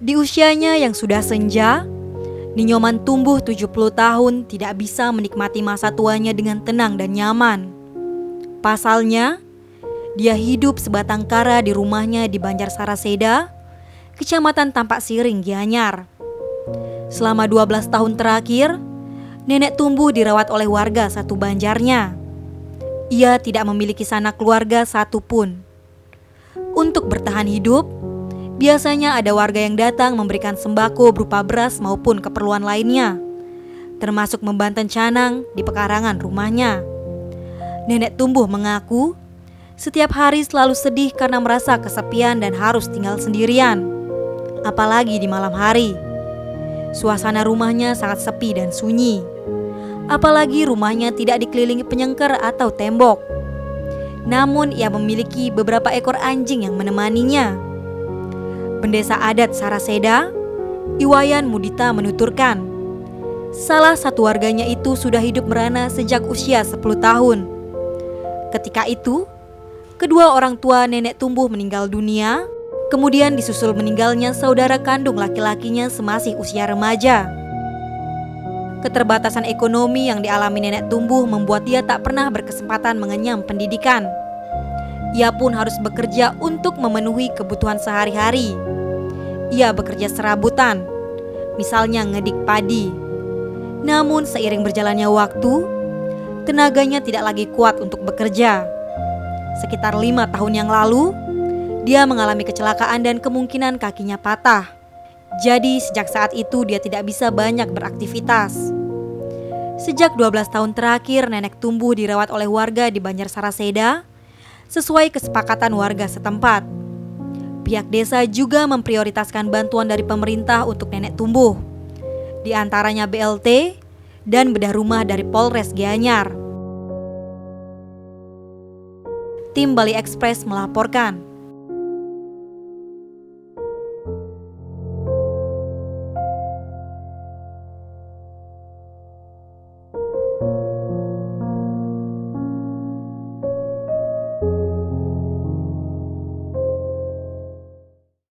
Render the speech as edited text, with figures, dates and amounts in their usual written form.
Di usianya yang sudah senja, Ninyoman tumbuh 70 tahun tidak bisa menikmati masa tuanya dengan tenang dan nyaman. Pasalnya, dia hidup sebatang kara di rumahnya di Banjar Saraseda, Kecamatan Tampak Siring, Gianyar. Selama 12 tahun terakhir, nenek tumbuh dirawat oleh warga satu Banjarnya. Ia tidak memiliki sanak keluarga satupun. Untuk bertahan hidup, biasanya ada warga yang datang memberikan sembako berupa beras maupun keperluan lainnya, termasuk membanten canang di pekarangan rumahnya. Nenek tumbuh mengaku setiap hari selalu sedih karena merasa kesepian dan harus tinggal sendirian, apalagi di malam hari. Suasana rumahnya sangat sepi dan sunyi, apalagi rumahnya tidak dikelilingi penyengker atau tembok. Namun ia memiliki beberapa ekor anjing yang menemaninya. Pendesa adat Saraseda, Iwayan Mudita menuturkan, salah satu warganya itu sudah hidup merana sejak usia 10 tahun. Ketika itu, kedua orang tua nenek tumbuh meninggal dunia, kemudian disusul meninggalnya saudara kandung laki-lakinya semasih usia remaja. Keterbatasan ekonomi yang dialami nenek tumbuh membuat dia tak pernah berkesempatan mengenyam pendidikan. Ia pun harus bekerja untuk memenuhi kebutuhan sehari-hari. Ia bekerja serabutan, misalnya ngedik padi. Namun seiring berjalannya waktu, tenaganya tidak lagi kuat untuk bekerja. Sekitar 5 tahun yang lalu, dia mengalami kecelakaan dan kemungkinan kakinya patah. Jadi sejak saat itu dia tidak bisa banyak beraktivitas. Sejak 12 tahun terakhir nenek tumbuh dirawat oleh warga di Banjar Saraseda sesuai kesepakatan warga setempat. Pihak desa juga memprioritaskan bantuan dari pemerintah untuk nenek tumbuh, di antaranya BLT dan bedah rumah dari Polres Gianyar. Tim Bali Express melaporkan.